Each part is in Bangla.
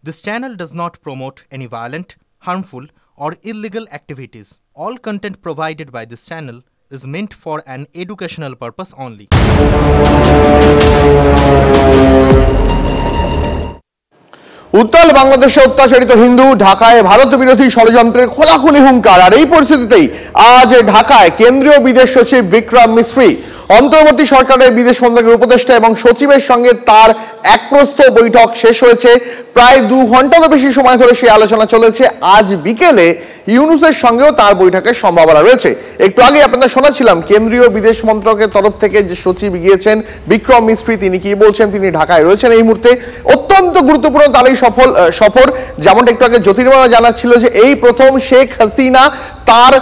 This channel does not promote any violent, harmful, or illegal activities. All content provided by this channel is meant for an educational purpose only. উত্তাল বাংলাদেশে অত্যাচারিত হিন্দু, ঢাকায় ভারত বিরোধী ষড়যন্ত্রের খোলাখুলি হুঙ্কার। আর এই পরিস্থিতিতেই আজ ঢাকায় কেন্দ্রীয় বিদেশ সচিব বিক্রম মিশ্রি, অন্তর্বর্তী সরকারের বিদেশ মন্ত্রকের উপদেষ্টা এবং সচিবের সঙ্গে তার একপ্রস্থ বৈঠক শেষ হয়েছে। প্রায় 2 ঘন্টারও বেশি সময় ধরে সেই আলোচনা চলেছে। আজ বিকেলে ইউনুসের সঙ্গেও তার বৈঠকের সম্ভাবনা রয়েছে। একটু আগে আপনাদের শোনাচ্ছিলাম কেন্দ্রীয় বিদেশ মন্ত্রকের তরফ থেকে যে সচিব গিয়েছেন বিক্রম মিশ্রি, তিনি কি বলছেন। তিনি ঢাকায় রয়েছেন এই মুহূর্তে। অত্যন্ত গুরুত্বপূর্ণ তার এই সফর। যেমনটা একটু আগে জ্যোতির্ময় জানাচ্ছিল যে এই প্রথম শেখ হাসিনা তার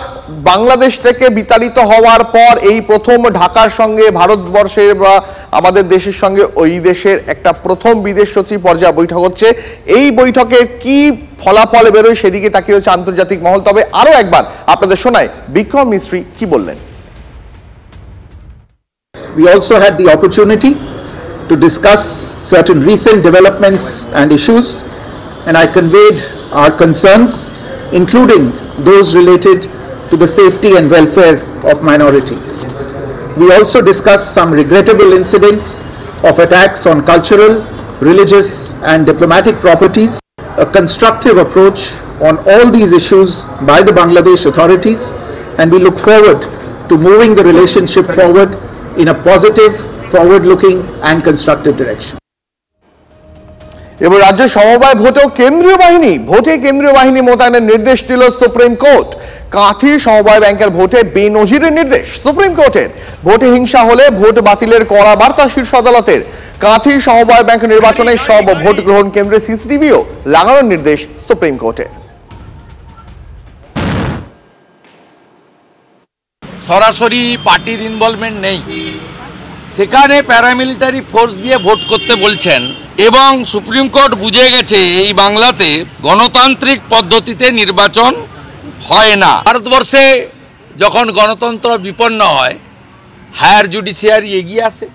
বাংলাদেশ থেকে বিতাড়িত হওয়ার পর এই প্রথম ঢাকার সঙ্গে ভারতবর্ষের বা আমাদের দেশের সঙ্গে ওই দেশের একটা প্রথম বিদেশ সচিব পর্যায়ে বৈঠক হচ্ছে। এই বৈঠকের কি ফলাফল বেরোয় সেদিকে তাকিয়ে হচ্ছে আন্তর্জাতিক মহল। তবে আরো একবার আপনাদের শোনায় বিক্রম মিশ্রি কি বললেন। We also had the opportunity to discuss certain recent developments and issues, and I conveyed our concerns, including those related to the safety and welfare of minorities. We also discussed some regrettable incidents of attacks on cultural, religious and diplomatic properties, a constructive approach on all these issues by the Bangladesh authorities, and we look forward to moving the relationship forward in a positive, forward-looking and constructive direction. এবার রাজ্য সমবায় ভোটেও কেন্দ্রীয় বাহিনী মোতায়েনের নির্দেশ দিল সুপ্রিম কোর্ট। কাঁথি সমবায় ব্যাংকের ভোটে বেনজিরের নির্দেশ সুপ্রিম কোর্টের। ভোটে হিংসা হলে ভোট বাতিলের কড়া বার্তা শীর্ষ আদালতের। কাঁথি সমবায় ব্যাংক নির্বাচনে সব ভোট গ্রহণ কেন্দ্রে সিসিটিভিও লাগানোর নির্দেশ সুপ্রিম কোর্টের। সরাসরি পার্টির ইনভলভমেন্ট নেই, সেখানে প্যারামিলিটারি ফোর্স দিয়ে ভোট করতে বলছেন এবং সুপ্রিম কোর্ট বুঝে গেছে এই বাংলাতে গণতান্ত্রিক পদ্ধতিতে নির্বাচন হয় না। ভারতবর্ষে যখন গণতন্ত্র বিপন্ন হয় হায়ার জুডিশিয়ারি এগিয়ে আসে,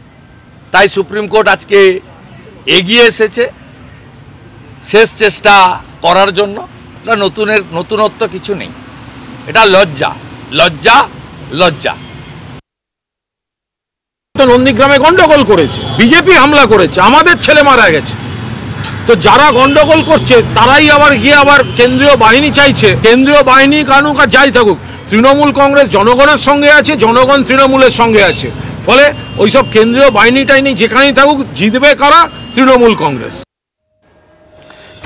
তাই সুপ্রিম কোর্ট আজকে এগিয়ে এসেছে শেষ চেষ্টা করার জন্য। এটা নতুনত্ব কিছু নেই, এটা লজ্জা। নন্দীগ্রামে গন্ডগোল করেছে, বিজেপি হামলা করেছে, আমাদের ছেলে মারা গেছে। তো যারা গন্ডগোল করছে তারাই আবার গিয়ে আবার কেন্দ্রীয় বাহিনী চাইছে। কেন্দ্রীয় বাহিনী কানুক আর যাই থাকুক, তৃণমূল কংগ্রেস জনগণের সঙ্গে আছে, জনগণ তৃণমূলের সঙ্গে আছে। ফলে ওইসব কেন্দ্রীয় বাহিনীটাই নেই, যেখানেই থাকুক জিতবে কারা? তৃণমূল কংগ্রেস।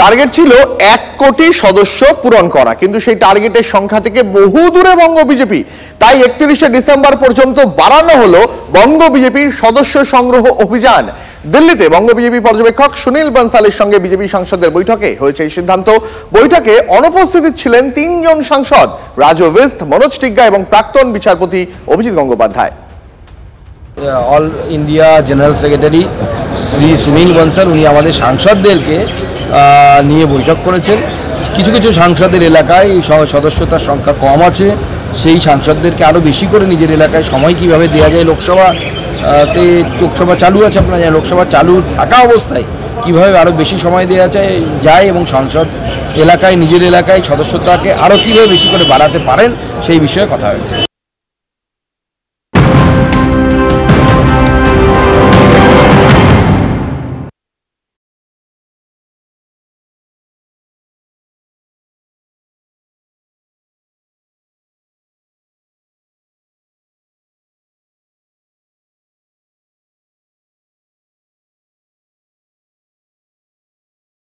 টার্গেট ছিল 1 কোটি সদস্য পূরণ করা, কিন্তু সেই টার্গেটের সংখ্যা থেকে বহু দূরে বঙ্গ বিজেপি। তাই 31শে ডিসেম্বর পর্যন্ত বাড়ানো হলো বঙ্গ বিজেপির সদস্য সংগ্রহ অভিযান। দিল্লিতে বঙ্গ বিজেপি পর্যবেক্ষক সুনীল বনসালের সঙ্গে বিজেপি সাংসদের বৈঠকে হয়েছে এই সিদ্ধান্ত। বৈঠকে অনুপস্থিত ছিলেন 3 জন সাংসদ, রাজু বিস্ত, মনোজ টিগ্গা এবং প্রাক্তন বিচারপতি Abhijit Gangopadhyay. All India general secretary Shri Sunil Bansal উনি আমাদের সাংসদদেরকে নিয়ে বৈঠক করেছেন। কিছু সাংসদের এলাকায় সদস্যতার সংখ্যা কম আছে, সেই সাংসদদেরকে আরও বেশি করে নিজের এলাকায় সময় কীভাবে দেওয়া যায়। লোকসভা চালু আছে, আপনারা জানেন লোকসভা চালু থাকা অবস্থায় কীভাবে আরও বেশি সময় দেওয়া যায় এবং সংসদ এলাকায় নিজের এলাকায় সদস্যতাকে আরও কীভাবে বেশি করে বাড়াতে পারেন সেই বিষয়ে কথা হয়েছে।